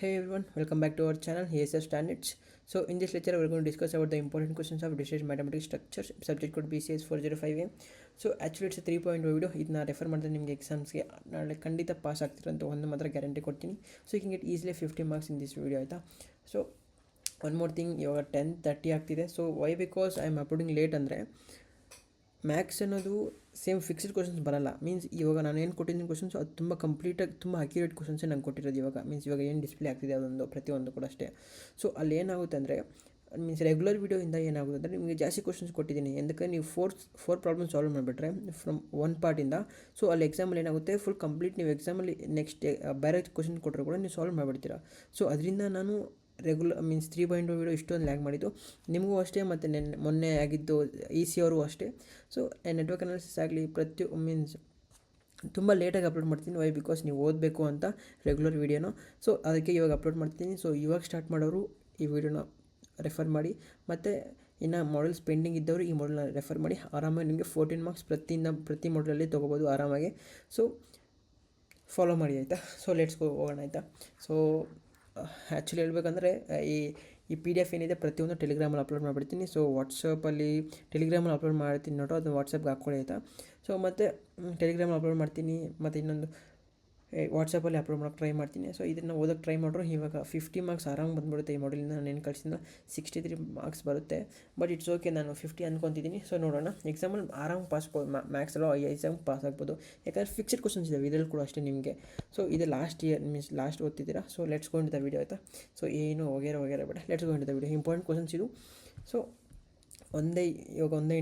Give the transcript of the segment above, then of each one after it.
Hey everyone, welcome back to our channel ESF Standards. So in this lecture, we're going to discuss about the important questions of discrete mathematics structure. Subject code BCS 405A. So actually it's a 3.0 video. ಇದನ್ನ refer ಮಾಡಿದ್ರೆ ನಿಮಗೆ ಎಕ್ಸಾಮ್ಸ್ಗೆ ನಾಳೆ ಖಂಡಿತ pass ಆಗ್ತಿರಂತ ಒಂದು ಮಾತ್ರ guarantee ಕೊಡ್ತೀನಿ. So you can get easily 50 marks in this video ಆಯಿತಾ. So one more thing, ಇವಾಗ 10:30 ಆಗ್ತಿದೆ. So why because I am uploading late ಅಂದರೆ ಮ್ಯಾಥ್ಸ್ ಅನ್ನೋದು ಸೇಮ್ ಫಿಕ್ಸ್ಡ್ ಕ್ವಶನ್ಸ್ ಬರಲ್ಲ. ಮೀನ್ಸ್ ಇವಾಗ ನಾನು ಏನು ಕೊಟ್ಟಿದ್ದೀನಿ ಕ್ವಶನ್ಸ್ ಅದು ತುಂಬ ಕಂಪ್ಲೀಟಾಗಿ ತುಂಬ ಅಕ್ಯುರೇಟ್ ಕ್ವಶನ್ಸೇ ನಂಗೆ ಕೊಟ್ಟಿರೋದು. ಇವಾಗ ಏನು ಡಿಸ್ಪ್ಲೇ ಆಗ್ತಿದೆ ಅದೊಂದು ಪ್ರತಿಯೊಂದು ಕೂಡ ಅಷ್ಟೇ. ಸೊ ಅಲ್ಲಿ ಏನಾಗುತ್ತೆ ಅಂದರೆ ಮೀನ್ಸ್ ರೆಗ್ಯುಲರ್ ವೀಡಿಯೋಯಿಂದ ಏನಾಗುತ್ತೆ ಅಂದರೆ ನಿಮಗೆ ಜಾಸ್ತಿ ಕ್ವಶನ್ಸ್ ಕೊಟ್ಟಿದ್ದೀನಿ. ఎందుకంటే ನೀವು ಫೋರ್ ಪ್ರಾಬ್ಲಮ್ ಸಾಲ್ವ್ ಮಾಡಿಬಿಟ್ರೆ ಫ್ರಮ್ ಒನ್ ಪಾರ್ಟಿಂದ, ಸೊ ಅಲ್ಲಿ ಎಕ್ಸಾಮಲ್ಲಿ ಏನಾಗುತ್ತೆ ಫುಲ್ ಕಂಪ್ಲೀಟ್ ನೀವು ಎಕ್ಸಾಮಲ್ಲಿ ನೆಕ್ಸ್ಟ್ ಬೇರೆ ಕ್ವಶನ್ ಕೊಟ್ಟರು ಕೂಡ ನೀವು ಸಾಲ್ವ್ ಮಾಡಿಬಿಡ್ತೀರಾ. ಸೊ ಅದರಿಂದ ನಾನು ಮೀನ್ಸ್ 3.0 ವೀಡಿಯೋ ಇಷ್ಟೊಂದು ಲ್ಯಾಗ್ ಮಾಡಿದ್ದು ನಿಮಗೂ ಅಷ್ಟೇ, ಮತ್ತು ಮೊನ್ನೆ ಆಗಿದ್ದು EC ಅವ್ರಿಗೂ ಅಷ್ಟೇ. ಸೊ ನೆಟ್ವರ್ಕ್ ಅನಾಲಿಸಿಸ್ ಆಗಲಿ ಮೀನ್ಸ್ ತುಂಬ ಲೇಟಾಗಿ ಅಪ್ಲೋಡ್ ಮಾಡ್ತೀನಿ. ವೈ ಬಿಕಾಸ್ ನೀವು ಓದಬೇಕು ಅಂತ ರೆಗ್ಯುಲರ್ ವೀಡಿಯೋನ. ಸೊ ಅದಕ್ಕೆ ಇವಾಗ ಅಪ್ಲೋಡ್ ಮಾಡ್ತೀನಿ. ಸೊ ಇವಾಗ ಸ್ಟಾರ್ಟ್ ಮಾಡೋರು ಈ ವಿಡಿಯೋನ ರೆಫರ್ ಮಾಡಿ, ಮತ್ತು ಇನ್ನು ಮಾಡಲ್ಸ್ ಪೆಂಡಿಂಗ್ ಇದ್ದವರು ಈ ಮಾಡಲ್ನ ರೆಫರ್ ಮಾಡಿ. ಆರಾಮಾಗಿ ನಿಮಗೆ 14 ಮಾರ್ಕ್ಸ್ ಪ್ರತಿ ಮಾಡಲಲ್ಲಿ ತೊಗೋಬೋದು ಆರಾಮಾಗಿ. ಸೊ ಫಾಲೋ ಮಾಡಿ ಆಯಿತಾ. ಸೊ ಲೆಟ್ಸ್ ಹೋಗೋಣ ಆಯಿತಾ. ಸೊ ಆ್ಯಕ್ಚುಲಿ ಹೇಳ್ಬೇಕಂದ್ರೆ ಈ PDF ಏನಿದೆ ಪ್ರತಿಯೊಂದು ಟೆಲಿಗ್ರಾಮಲ್ಲಿ ಅಪ್ಲೋಡ್ ಮಾಡಿಬಿಡ್ತೀನಿ. ಸೊ ವಾಟ್ಸಪ್ಪಲ್ಲಿ ಟೆಲಿಗ್ರಾಮಲ್ಲಿ ಅಪ್ಲೋಡ್ ಮಾಡ್ತೀನಿ ನೋಡೋ, ಅದನ್ನು ವಾಟ್ಸಪ್ಗೆ ಹಾಕ್ಕೊಳ್ಳಿ ಆಯಿತಾ. ಸೊ ಮತ್ತು ಟೆಲಿಗ್ರಾಮಲ್ಲಿ ಅಪ್ಲೋಡ್ ಮಾಡ್ತೀನಿ, ಮತ್ತು ಇನ್ನೊಂದು ವಾಟ್ಸಪ್ಪಲ್ಲಿ ಅಪ್ಲೋಡ್ ಮಾಡೋಕ್ಕೆ ಟ್ರೈ ಮಾಡ್ತೀನಿ. ಸೊ ಇದನ್ನು ಓದೋಕ್ಕೆ ಟ್ರೈ ಮಾಡ್ರು. ಇವಾಗ 50 ಮಾರ್ಕ್ಸ್ ಆರಾಮಾಗಿ ಬಂದುಬಿಡುತ್ತೆ. ಈ ಮಾಡಲಿಂದ ನಾನು ಏನು ಕಳಿಸಿದ 63 ಮಾರ್ಕ್ಸ್ ಬರುತ್ತೆ. ಬಟ್ ಇಟ್ಸ್ ಓಕೆ, ನಾನು 50 ಅಂದ್ಕೊತಿದ್ದೀನಿ. ಸೊ ನೋಡೋಣ, ಎಕ್ಸಾಮಲ್ಲಿ ಆರಾಮಾಗಿ ಪಾಸ್ ಮ್ಯಾಕ್ಸಲ್ಲೋ ಎಕ್ಸಾಮ್ ಪಾಸ್ ಆಗ್ಬೋದು. ಯಾಕಂದರೆ ಫಿಕ್ಸ್ಡ್ ಕ್ವಶನ್ಸ್ ಇದ್ದಾವೆ ಇದರಲ್ಲಿ ಕೂಡ ಅಷ್ಟೇ ನಿಮಗೆ. ಸೊ ಇದು ಲಾಸ್ಟ್ ಇಯರ್ ಮೀನ್ಸ್ ಲಾಸ್ಟ್ ಓದ್ತಿದ್ದೀರಾ. So let's go into the video ಆಯಿತಾ. ಸೊ ಏನು ವಗೇರೆ ಬೇಡ, let's go into the video. Important questions ಇದು. ಸೊ ಒಂದೇ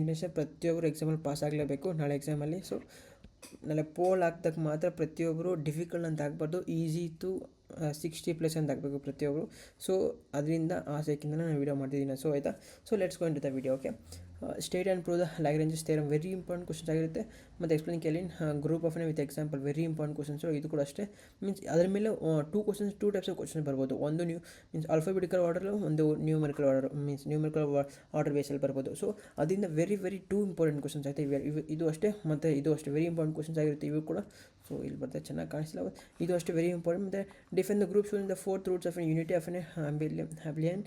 ಇಂಟೆನ್ಷನ್, ಪ್ರತಿಯೊಬ್ಬರು ಎಕ್ಸಾಮಲ್ಲಿ ಪಾಸ್ ಆಗಲೇಬೇಕು ನಾಳೆ ಎಕ್ಸಾಮಲ್ಲಿ. ಸೊ ನಾಳೆ ಪೋಲ್ ಹಾಕ್ದಾಗ ಮಾತ್ರ ಪ್ರತಿಯೊಬ್ಬರು ಡಿಫಿಕಲ್ಟ್ ಅಂತ ಹಾಕ್ಬಾರ್ದು, ಈಸಿ ಟು 60+ ಅಂತ ಹಾಕಬೇಕು ಪ್ರತಿಯೊಬ್ಬರು. ಸೊ ಅದರಿಂದ ಆಸೆಕ್ಕಿಂತ ನಾನು ವೀಡಿಯೋ ಮಾಡ್ತಿದ್ದೀನಿ. ಸೊ ಆಯಿತಾ. So let's go into the video. Okay, state and prove the Lagrange's theorem, very important questions ಆಗಿರುತ್ತೆ. ಮತ್ತು explain Klein group of with example, very important questions ಇದು ಕೂಡ ಅಷ್ಟೇ. ಮೀನ್ಸ್ ಅದರ ಮೇಲೆ ಟೂ ಟೈಪ್ಸ್ ಆಫ್ ಕ್ವಶನ್ಸ್ ಬರ್ಬೋದು. ಒಂದು ಮೀನ್ಸ್ ಆಲ್ಫಾಬೆಟಿಕಲ್ ಆರ್ಡರ್, ಒಂದು numerical order means numerical order ಬೇಸಲ್ಲಿ ಬರ್ಬೋದು. ಸೊ ಅದರಿಂದ ವೆರಿ ಟೂ ಇಂಪಾರ್ಟೆಂಟ್ ಕ್ವಶನ್ಸ್ ಆಯಿತು ಇದು ಅಷ್ಟೇ. ಮತ್ತು ಇದು ಅಷ್ಟೇ ವೆರಿ ಇಂಪಾರ್ಟೆಂಟ್ ಕ್ವಶನ್ಸ್ ಆಗಿರುತ್ತೆ ಇವು ಕೂಡ. ಸೊ ಇಲ್ಲಿ ಬರ್ತಾರೆ, ಚೆನ್ನಾಗಿ ಕಾಣಿಸಿಲ್ಲ, ಇದು ಅಷ್ಟೇ ವೆರಿ ಇಂಪಾರ್ಟೆಂಟ್. ಮತ್ತು define the groups in the 4th roots of unity of abelian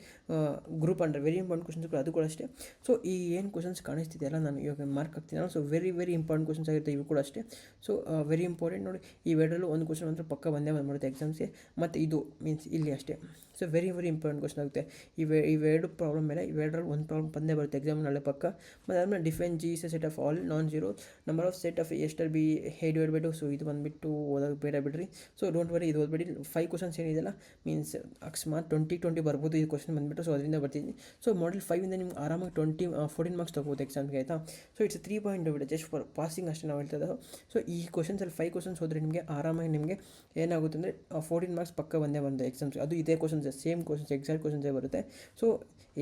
group under, very important questions ಕೂಡ ಅದು ಕೂಡ ಅಷ್ಟೇ. ಸೊ ಈ ಏನು ಕ್ವಶನ್ಸ್ ಕಾಣಿಸ್ತಿದೆಯಲ್ಲ ನಾನು ಇವಾಗ ಮಾರ್ಕ್ ಹಾಕ್ತೀನಿ. ಸೊ ವೆರಿ ಇಂಪಾರ್ಟೆಂಟ್ ಕ್ವಶನ್ಸ್ ಆಗಿರುತ್ತೆ ಇವು ಕೂಡ ಅಷ್ಟೇ. ಸೊ ವೆರಿ ಇಂಪಾರ್ಟೆಂಟ್ ನೋಡಿ, ಇವೆರಡರಲ್ಲೂ ಒಂದು ಕ್ವಶನ್ ಮಾತ್ರ ಪಕ್ಕ ಬಂದ್ಬಿಡುತ್ತೆ ಎಕ್ಸಾಮ್ಸ್ಗೆ. ಮತ್ತು ಇದು ಮೀನ್ಸ್ ಇಲ್ಲಿ ಅಷ್ಟೇ. ಸೊ ವೆರಿ ಇಂಪಾರ್ಟೆಂಟ್ ಕ್ವಶನ್ ಆಗುತ್ತೆ. ಇವೆರಡು ಪ್ರಾಬ್ಲಮ್ ಮೇಲೆ ಇವೆರಡರಲ್ಲಿ ಒಂದು ಪ್ರಾಬ್ಲಮ್ ಬಂದೇ ಬರುತ್ತೆ ಎಕ್ಸಾಮ್ ನಾಳೆ ಪಕ್ಕ. ಮತ್ತು ಆದಮೇಲೆ define G is A set of all non zero number of set of ester B A/2. So ಇದು ಬಂದುಬಿಟ್ಟು ಓದೋದು ಬೇಡ ಬಿಡ್ರಿ. ಸೊ ಡೋಂಟ್ ವರಿ, ಇದು ಓದ್ಬೇಡಿ. 5 ಕ್ವಶನ್ಸ್ ಏನಿದೆಯಲ್ಲ ಮೀನ್ಸ್ ಅಕಸ್ಮಾತ್ 20 ಬರ್ಬೋದು ಈ ಕ್ವಶನ್ ಬಂದುಬಿಟ್ಟು. ಸೊ ಅದರಿಂದ ಬರ್ತೀನಿ. ಸೊ ಮಾಡಲ್ 5ಇಂದ ನಿಮ್ಗೆ ಆರಾಮಾಗಿ 14 ಮಾರ್ಕ್ಸ್ ತೊಗೋಬೋದು ಎಕ್ಸಾಮ್ಗೆ ಆಯಿತಾ. So it's 3.0 video, just for passing ಅಷ್ಟೇ ನಾವು ಹೇಳ್ತಾ ಇರೋದು. ಸೊ ಈ ಕ್ವಶನ್ಸಲ್ಲಿ 5 ಕ್ವಶನ್ಸ್ ಹೋದರೆ ನಿಮಗೆ ಆರಾಮಾಗಿ ನಿಮಗೆ ಏನಾಗುತ್ತೆ ಅಂದರೆ 14 ಮಾರ್ಕ್ಸ್ ಪಕ್ಕ ಬಂದೆ ಎಕ್ಸಾಮ್ಸ್. ಅದು ಇದೇ ಕ್ವಶನ್ಸ್, ಸೇಮ್ ಕ್ವಶನ್ಸ್, ಎಕ್ಸಾಕ್ಟ್ ಕ್ವಶನ್ಸೇ ಬರುತ್ತೆ. ಸೊ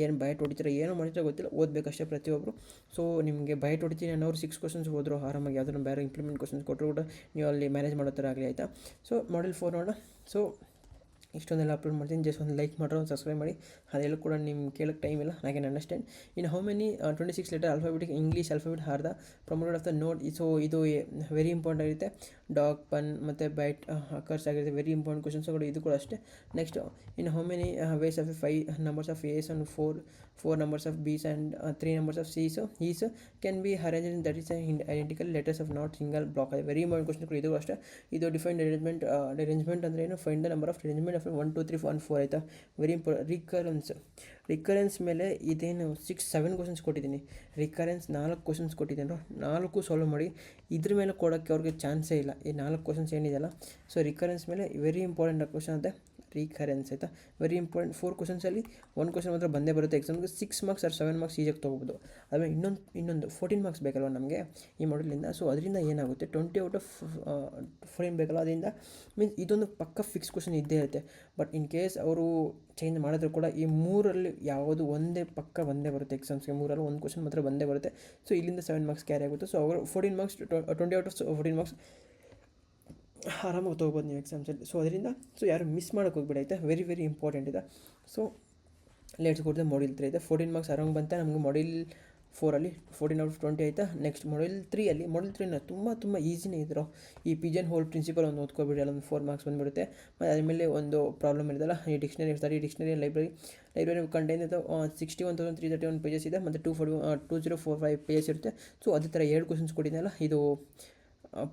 ಏನು ಬಯಟ್ ಹೊಡಿತೀರ ಏನೋ ಮಾಡಿದ್ರೆ ಗೊತ್ತಿಲ್ಲ, ಓದಬೇಕಷ್ಟೇ ಪ್ರತಿಯೊಬ್ಬರು. ಸೊ ನಿಮಗೆ ಬಯಟ್ ಹೊಡಿತೀನಿ ಅನ್ನೋರು 6 ಕ್ವಶನ್ಸ್ ಹೋದ್ರು ಆರಾಮಾಗಿ, ಯಾವುದನ್ನು ಬೇರೆ ಇಂಪ್ಲಿಮೆಂಟ್ ಕ್ವಶನ್ಸ್ ಕೊಟ್ಟರು ಕೂಡ ನೀವು ಅಲ್ಲಿ ಮ್ಯಾನೇಜ್ ಮಾಡೋ ಥರ ಆಗಲಿ ಆಯಿತಾ. ಸೊ ಮಾಡಲ್ 4 ನೋಡೋಣ. ಸೊ ಇಷ್ಟೊಂದೆಲ್ಲ ಅಪ್ಲೋಡ್ ಮಾಡ್ತೀನಿ, ಜಸ್ಟ್ ಒಂದು ಲೈಕ್ ಮಾಡ್ರೆ ಒಂದು ಸಬ್ಸ್ಕ್ರೈಬ್ ಮಾಡಿ. ಅದೆಲ್ಲ ಕೂಡ ನಿಮ್ಗೆ ಕೇಳೋಕ್ಕೆ ಟೈಮ್ ಇಲ್ಲ, ಐ ಕ್ಯಾನ್ ಅಂಡರ್ಸ್ಟ್ಯಾಂಡ್. ಇನ್ನು how many 26 letter alphabetic English alphabet are the promoted of the note. So ಇದು ವೆರಿ ಇಂಪಾರ್ಟೆಂಟ್ ಆಗಿರುತ್ತೆ. ಡಾಗ್, ಪನ್ ಮತ್ತು ಬೈಟ್ ಅಕರ್ಸ್ ಆಗಿರುತ್ತೆ, ವೆರಿ ಇಂಪಾರ್ಟೆಂಟ್ ಕ್ವಶನ್ಸ್ ಕೂಡ ಇದು ಕೂಡ ಅಷ್ಟೇ. ನೆಕ್ಸ್ಟ್ ಇನ್ನು how many ways of 5 numbers of A's and 4 numbers of B's and 3 numbers of C's can be arranged in that is identical letters of not single block. Very important question ಕೂಡ ಇದು ಅಷ್ಟೇ. ಇದು defined arrangement ಅಂದರೆ ಏನು, find the number of arrangement of 1 2 3 4 4 ಆಯಿತಾ. Very important. Recurrence ಮೇಲೆ ಇದೇನು 7 questions ಕೊಟ್ಟಿದ್ದೀನಿ. ರಿಕರೆನ್ಸ್ 4 ಕ್ವಶನ್ಸ್ ಕೊಟ್ಟಿದ್ದೇನೆ, 4 ಸಾಲ್ವ್ ಮಾಡಿ. ಇದ್ರ ಮೇಲೆ ಕೊಡೋಕ್ಕೆ ಅವ್ರಿಗೆ ಚಾನ್ಸೇ ಇಲ್ಲ, ಈ 4 ಕ್ವಶನ್ಸ್ ಏನಿದೆಯಲ್ಲ. ಸೊ ರಿಕರೆನ್ಸ್ ಮೇಲೆ ವೆರಿ ಇಂಪಾರ್ಟೆಂಟ್ ಕ್ವಶನ್ ಅಂತ ರಿಕರೆನ್ಸ್ ಆಯಿತಾ. Very important. 4 ಕ್ವಶನ್ಸಲ್ಲಿ 1 ಕ್ವಶನ್ ಮಾತ್ರ ಬಂದೇ ಬರುತ್ತೆ ಎಕ್ಸಾಮ್ಗೆ. 6 ಮಾರ್ಕ್ಸ್ ಆರ್ 7 ಮಾರ್ಕ್ಸ್ ಈಜಿಯಾಗಿ ತೊಗೋಬೋದು. ಆಮೇಲೆ ಇನ್ನೊಂದು 14 ಮಾರ್ಕ್ಸ್ ಬೇಕಲ್ವ ನಮಗೆ ಈ ಮಾಡಲಿಂದ. ಸೊ ಅದರಿಂದ ಏನಾಗುತ್ತೆ 20 ಔಟ್ ಆಫ್ 14 ಬೇಕಲ್ಲ, ಅದರಿಂದ ಮೀನ್ಸ್ ಇದೊಂದು ಪಕ್ಕ ಫಿಕ್ಸ್ ಕ್ವಶನ್ ಇದ್ದೇ ಇರುತ್ತೆ. ಬಟ್ ಇನ್ ಕೇಸ್ ಅವರು ಚೇಂಜ್ ಮಾಡಿದ್ರು ಕೂಡ ಈ 3ರಲ್ಲಿ ಯಾವುದು ಒಂದೇ ಪಕ್ಕ ಬಂದೇ ಬರುತ್ತೆ ಎಕ್ಸಾಮ್ಸ್ಗೆ. 3ರಲ್ಲಿ 1 ಕ್ವಶನ್ ಮಾತ್ರ ಬಂದೇ ಬರುತ್ತೆ. ಸೊ ಇಲ್ಲಿಂದ 7 ಮಾರ್ಕ್ಸ್ ಕ್ಯಾರಿ ಆಗುತ್ತೆ. ಸೊ ಅವರು 14 ಮಾರ್ಕ್ಸ್ 20 ಔಟ್ ಆಫ್ 14 ಮಾರ್ಕ್ಸ್ ಆರಾಮಾಗಿ ತೊಗೋಬೋದು ನೀವು ಎಕ್ಸಾಮ್ಸಲ್ಲಿ. ಸೊ ಅದರಿಂದ ಯಾರು ಮಿಸ್ ಮಾಡೋಕ್ಕೆ ಹೋಗ್ಬೇಡಿ ಆಯಿತಾ. ವೆರಿ ಇಂಪಾರ್ಟೆಂಟ್ ಇದೆ. So let's go to the model 3 ಇದೆ. 14 ಮಾರ್ಕ್ಸ್ ಆರಾಮಾಗಿ ಬಂತ ನಮಗೆ ಮಾಡಲ್ 4ಅಲ್ಲಿ 14/20 ಆಯಿತಾ. ನೆಕ್ಸ್ಟ್ Model 3ಅಲ್ಲಿ Model 3ನ ತುಂಬ ಈಸಿನೇ ಇದ್ರು. ಈ ಪಿಜನ್ ಹೋಲ್ ಪ್ರಿನ್ಸಿಪಲ್ ಒಂದು ಓದ್ಕೊಬಿಡಿ, ಅಲ್ಲೊಂದು 4 ಮಾರ್ಕ್ಸ್ ಬಂದುಬಿಡುತ್ತೆ. ಮತ್ತು ಅದಾದಮೇಲೆ ಒಂದು ಪ್ರಾಬ್ಲಮ್ ಇರೋದಲ್ಲ, ಈ ಡಿಕ್ಷನರಿ ಲೈಬ್ರರಿ ಕಂಟೈನ್ 61,331 ಪೇಜಸ್ ಇದೆ, ಮತ್ತು 2045 ಪೇಜಸ್ ಇರುತ್ತೆ. ಸೊ ಅದೇ ಥರ 2 ಕ್ವಶನ್ಸ್ ಕೊಟ್ಟಿದ್ದೆನಲ್ಲ, ಇದು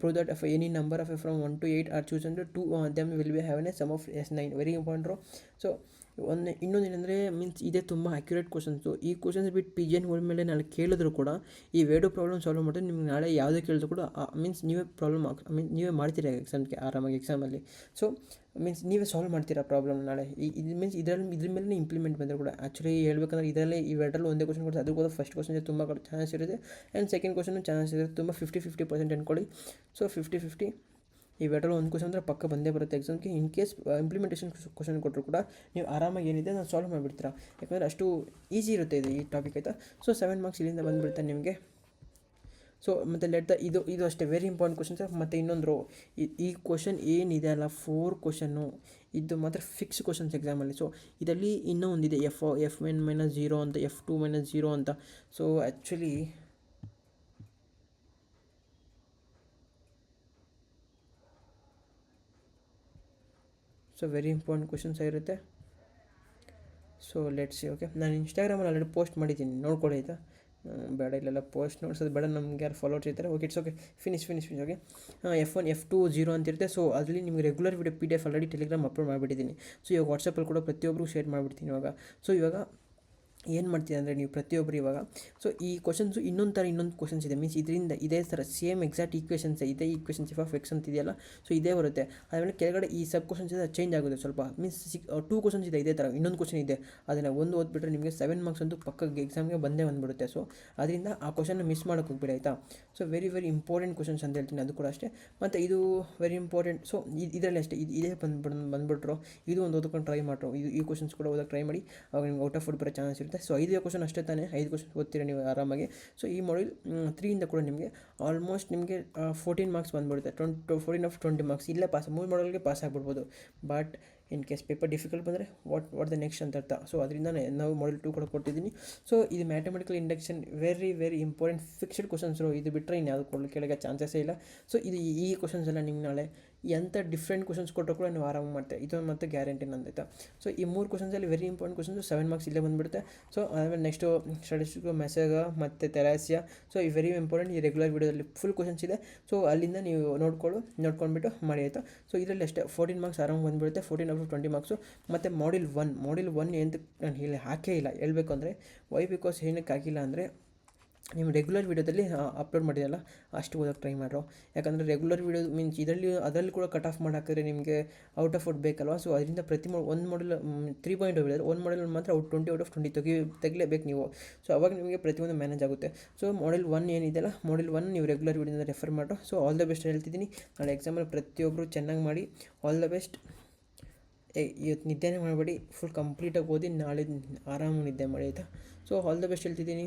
prove that if any number of from 1 to 8 are chosen, 2 them will be having a sum of S9. Very important. So ಇನ್ನೊಂದು ಏನಂದರೆ ಮೀನ್ಸ್ ಇದೇ ತುಂಬ ಅಕ್ಯುರೇಟ್ ಕ್ವಶನ್ಸು. ಈ ಕ್ವಶನ್ಸ್ ಬಿಟ್ಟು PGN ಮೇಲೆ ನಾಳೆ ಕೇಳಿದ್ರು ಕೂಡ ಈ ವೇಡು ಪ್ರಾಬ್ಲಮ್ ಸಾಲ್ವ್ ಮಾಡಿದ್ರೆ ನಿಮ್ಗೆ ನಾಳೆ ಯಾವುದೇ ಕೇಳಿದ್ರು ಕೂಡ ಮೀನ್ಸ್ ನೀವೇ ಪ್ರಾಬ್ಲಮ್ ನೀವೇ ಮಾಡ್ತೀರಾ ಎಕ್ಸಾಮ್ಗೆ ಆರಾಮಾಗಿ ಎಕ್ಸಾಮಲ್ಲಿ. ಸೊ ಮೀನ್ಸ್ ನೀವೇ ಸಾಲ್ವ್ ಮಾಡ್ತೀರಾ ಪ್ರಾಬ್ಲಮ್ ನಾಳೆ. ಇದು ಮೀನ್ಸ್ ಇದ್ರ ಮೇಲೆ ಇಂಪ್ಲಿಮೆಂಟ್ ಬಂದರೆ ಕೂಡ ಆ್ಯಕ್ಚುಲಿ ಹೇಳ್ಬೇಕಂದ್ರೆ ಇದರಲ್ಲಿ ಇವೆರಡರಲ್ಲಿ ಒಂದೇ ಕ್ವಶನ್ ಕೊಡ್ತಾರೆ. ಅದಕ್ಕೂ ಫಸ್ಟ್ ಕ್ವಶನ್ ತುಂಬ ಚಾನ್ಸ್ ಇರುತ್ತೆ, ಆ್ಯಂಡ್ ಸೆಕೆಂಡ್ ಕ್ವಶನ್ ಚಾನ್ಸ್ ಇರುತ್ತೆ. ತುಂಬ 50% ಅಂದ್ಕೊಳ್ಳಿ. ಸೊ 50-50 ಇವೆರಡರಲ್ಲಿ ಒಂದು ಕ್ವಶನ್ ಅಂದರೆ ಪಕ್ಕ ಬಂದೇ ಬರುತ್ತೆ ಎಕ್ಸಾಮ್ಗೆ. ಇನ್ ಕೇಸ್ ಇಂಪ್ಲಿಮೆಂಟೇಷನ್ ಕ್ವಶನ್ ಕೊಟ್ಟರು ಕೂಡ ನೀವು ಆರಾಮಾಗಿ ಏನಿದೆ ನಾನು ಸಾಲ್ವ್ ಮಾಡಿಬಿಡ್ತೀರಾ, ಯಾಕಂದರೆ ಅಷ್ಟು ಈಸಿ ಇರುತ್ತೆ ಇದು ಈ ಟಾಪಿಕ್ ಆಯಿತಾ. ಸೊ 7 ಮಾರ್ಕ್ಸ್ ಇಲ್ಲಿಂದ ಬಂದುಬಿಡುತ್ತೆ ನಿಮಗೆ. ಸೊ ಮತ್ತು ಇದು ಅಷ್ಟೇ ವೆರಿ ಇಂಪಾರ್ಟೆಂಟ್ ಕ್ವಶನ್ಸ್. ಮತ್ತು ಇನ್ನೊಂದು ಈ ಕ್ವಶನ್ ಏನಿದೆ ಅಲ್ಲ 4 ಕ್ವಶನ್ನು, ಇದು ಮಾತ್ರ ಫಿಕ್ಸ್ ಕ್ವಶನ್ಸ್ ಎಕ್ಸಾಮಲ್ಲಿ. ಸೊ ಇದರಲ್ಲಿ ಇನ್ನೂ ಒಂದಿದೆ F1-0 ಅಂತ, F2-0 ಅಂತ. So actually very important questions ಆಗಿರುತ್ತೆ. So let's see. ಓಕೆ, ನಾನು ಇನ್ಸ್ಟಾಗ್ರಾಮಲ್ಲಿ ಆಲ್ರೆಡಿ ಪೋಸ್ಟ್ ಮಾಡಿದ್ದೀನಿ, ನೋಡ್ಕೊಳ್ಳಿ ಆಯಿತಾ. ಬೇಡ ಇಲ್ಲೆಲ್ಲ ಪೋಸ್ಟ್ ನೋಡ್ಸೋದು ಬೇಡ, ನಮ್ಗೆ ಯಾರು ಫಾಲೋವರ್ಸ್ ಇರ್ತಾರೆ. Okay, it's okay, finish. Okay, F1 F2 0 ಅಂತಿರುತ್ತೆ. ಸೊ ಅದರಲ್ಲಿ ನಿಮಗೆ regular video PDF already Telegram upload ಮಾಡಿಬಿಟ್ಟಿದ್ದೀನಿ. ಸೊ ಇವಾಗ ವಾಟ್ಸಪ್ಪಲ್ಲಿ ಕೂಡ ಪ್ರತಿಯೊಬ್ಬರು ಶೇರ್ ಮಾಡಿಬಿಡ್ತೀನಿ ಇವಾಗ. ಸೊ ಇವಾಗ ಏನು ಮಾಡ್ತೀವಿ ಅಂದರೆ ನೀವು ಪ್ರತಿಯೊಬ್ಬರು ಇವಾಗ, ಸೊ ಈ ಕ್ವಶನ್ಸು ಇನ್ನೊಂದು ಕ್ವಶನ್ಸ್ ಇದೆ, ಮೀನ್ಸ್ ಇದರಿಂದ ಇದೇ ಥರ ಸೇಮ್ ಎಕ್ಸಾಕ್ಟ್ ಈಕ್ವೇಷನ್ಸ್ ಇದೆ. ಈಕ್ವೇಷನ್ಸ್ f(x) ಅಂತ ಇದೆಯಲ್ಲ, ಸೊ ಇದೇ ಬರುತ್ತೆ. ಆಮೇಲೆ ಕೆಳಗಡೆ ಈ ಸಬ್ ಕ್ವಶನ್ಸ್ ಇದೆ, ಚೇಂಜ್ ಆಗುತ್ತೆ ಸ್ವಲ್ಪ. ಮೀನ್ಸ್ 2 ಕ್ವಶನ್ಸ್ ಇದೆ ಇದೇ ಥರ, ಇನ್ನೊಂದು ಕ್ವಶನ್ ಇದೆ, ಅದನ್ನು ಒಂದು ಓದ್ಬಿಟ್ರೆ ನಿಮಗೆ 7 ಮಾರ್ಕ್ಸ್ ಅಂತೂ ಪಕ್ಕ ಎಕ್ಸಾಮ್ಗೆ ಬಂದುಬಿಡುತ್ತೆ. ಸೊ ಅದರಿಂದ ಆ ಕ್ವಶನ್ನ ಮಿಸ್ ಮಾಡೋಕ್ಕೆ ಹೋಗ್ಬಿಡಿ ಆಯಿತಾ. ಸೊ ವೆರಿ ಇಂಪಾರ್ಟೆಂಟ್ ಕ್ವಶನ್ಸ್ ಅಂತ ಹೇಳ್ತೀನಿ, ಅದು ಕೂಡ ಅಷ್ಟೇ. ಮತ್ತು ಇದು ವೆರಿ ಇಂಪಾರ್ಟೆಂಟ್. ಸೊ ಇದರಲ್ಲಿ ಅಷ್ಟೇ, ಇದೇ ಬಂದುಬಿಟ್ರು ಇದು ಒಂದು ಓದ್ಕೊಂಡು ಟ್ರೈ ಮಾಡ್ರು. ಈ ಕ್ವಶನ್ಸ್ ಕೂಡ ಓದೋಕ್ಕೆ ಟ್ರೈ ಮಾಡಿ, ಅವಾಗ ನಿಮ್ಗೆ ಔಟ್ ಆಫ್ ಬರೋ ಚಾನ್ಸ್ ಇರುತ್ತೆ. ಸೊ 5 ಕ್ವಶನ್ ಅಷ್ಟೇ ತಾನೇ, 5 ಕ್ವಶನ್ ಓದ್ತೀರಾ ನೀವು ಆರಾಮಾಗಿ. ಸೊ ಈ Model 3 ಕೂಡ ನಿಮಗೆ ಆಲ್ಮೋಸ್ಟ್ ನಿಮಗೆ 14 ಮಾರ್ಕ್ಸ್ ಬಂದುಬಿಡುತ್ತೆ. 14/20 ಮಾರ್ಕ್ಸ್ ಇಲ್ಲೇ ಪಾಸ್, 3 ಮಾಡಲ್ಗೆ ಪಾಸ್ ಆಗಿಬಿಡ್ಬೋದು. But in case paper difficult ಬಂದರೆ ವಾಟ್ ದ ನೆಕ್ಸ್ಟ್ ಅಂತ ಅರ್ಥ. ಸೊ ಅದರಿಂದ ನಾವು Model 2 ಕೂಡ ಕೊಟ್ಟಿದ್ದೀನಿ. ಸೊ ಇದು mathematical induction very important fixed questions. ಇದು ಬಿಟ್ಟರೆ ಇನ್ಯಾವುದು ಕೆಳಗೆ ಚಾನ್ಸಸ್ಸೇ ಇಲ್ಲ. ಸೊ ಈ ಕ್ವಶನ್ಸ್ ಎಲ್ಲ ನಿಮ್ಗೆ ನಾಳೆ ಎಂಥ ಡಿಫ್ರೆಂಟ್ ಕ್ವಶನ್ಸ್ ಕೊಟ್ಟರು ಕೂಡ ನೀವು ಆರಾಮಾಗಿ ಮಾಡ್ತೀವಿ, ಇದೊಂದು ಮತ್ತೆ ಗ್ಯಾರಂಟಿ ನಂದಾಯ್ತಾ. ಸೊ ಈ 3 ಕ್ವಶನ್ಸಲ್ಲಿ ವೆರಿ ಇಂಪಾರ್ಟೆಂಟ್ ಕ್ವಶನ್ಸು, 7 ಮಾರ್ಕ್ಸ್ ಇಲ್ಲೇ ಬಂದುಬಿಡುತ್ತೆ. ಸೊ ಆಮೇಲೆ ನೆಕ್ಸ್ಟು ಸ್ಟ್ಯಾಟಿಸ್ಟಿಕ್ಸ್, ಮೆಸೇಜ ಮತ್ತು ತೆರಾಸಿಯಾ. ಸೊ ಈ ವೆರಿ ಇಂಪಾರ್ಟೆಂಟ್, ಈ ರೆಗ್ಯುಲರ್ ವೀಡಿಯೋದಲ್ಲಿ ಫುಲ್ ಕ್ವಶನ್ಸ್ ಇದೆ. ಸೊ ಅಲ್ಲಿಂದ ನೀವು ನೋಡ್ಕೊಂಡ್ಬಿಟ್ಟು ಮಾಡಿ ಆಯಿತಾ. ಸೊ ಇದರಲ್ಲಿ ಅಷ್ಟೇ 14 ಮಾರ್ಕ್ಸ್ ಆರಾಮಾಗಿ ಬಂದುಬಿಡುತ್ತೆ, 14/20 ಮಾರ್ಕ್ಸು. ಮತ್ತು Model 1 ಏನು ನಾನು ಹೇಳಿ ಹಾಕೇ ಇಲ್ಲ ಹೇಳಬೇಕು ಅಂದರೆ, ವೈ ಬಿಕಾಸ್ ಏನಕ್ಕೆ ಹಾಕಿಲ್ಲ ಅಂದರೆ ನಿಮ್ಮ ರೆಗ್ಯುಲರ್ ವೀಡಿಯೋದಲ್ಲಿ ಅಪ್ಲೋಡ್ ಮಾಡಿದೆಯಲ್ಲ ಅಷ್ಟು ಓದೋಕ್ಕೆ ಟ್ರೈ ಮಾಡ್ರು. ಯಾಕಂದರೆ ರೆಗ್ಯುಲರ್ ವೀಡಿಯೋ ಮೀನ್ಸ್ ಅದರಲ್ಲಿ ಕೂಡ ಕಟ್ ಆಫ್ ಮಾಡಿ ಹಾಕಿದ್ರೆ ನಿಮಗೆ ಔಟ್ ಆಫ್ ಔಟ್ ಬೇಕಲ್ವ. ಸೊ ಅದರಿಂದ ಒಂದು Model 3.0 ಹೇಳಿದ್ರೆ ಒಂದು Model ಮಾತ್ರ 20/20 ತೆಗಿಲೇಬೇಕು ನೀವು. ಸೊ ಅವಾಗ ನಿಮಗೆ ಪ್ರತಿಯೊಂದು ಮ್ಯಾನೇಜ್ ಆಗುತ್ತೆ. ಸೊ Model 1 ಏನಿದೆಯಲ್ಲ, Model 1 ನೀವು ರೆಗ್ಯುಲರ್ ವೀಡಿಯೋದಿಂದ ರೆಫರ್ ಮಾಡ್ರು. ಸೊ ಆಲ್ ದ ಬೆಸ್ಟ್ ಹೇಳ್ತಿದ್ದೀನಿ. ನಾಳೆ ಎಕ್ಸಾಮಲ್ಲಿ ಪ್ರತಿಯೊಬ್ಬರು ಚೆನ್ನಾಗಿ ಮಾಡಿ, ಆಲ್ ದ ಬೆಸ್ಟ್. ಇವತ್ತು ನಿದ್ದೆನೇ ಮಾಡಬೇಡಿ, ಫುಲ್ ಕಂಪ್ಲೀಟಾಗಿ ಓದಿ ನಾಳೆ ಆರಾಮಾಗಿ ನಿದ್ದೆ ಮಾಡಿ ಆಯಿತಾ. ಸೊ ಆಲ್ ದ ಬೆಸ್ಟ್ ಹೇಳ್ತಿದ್ದೀನಿ.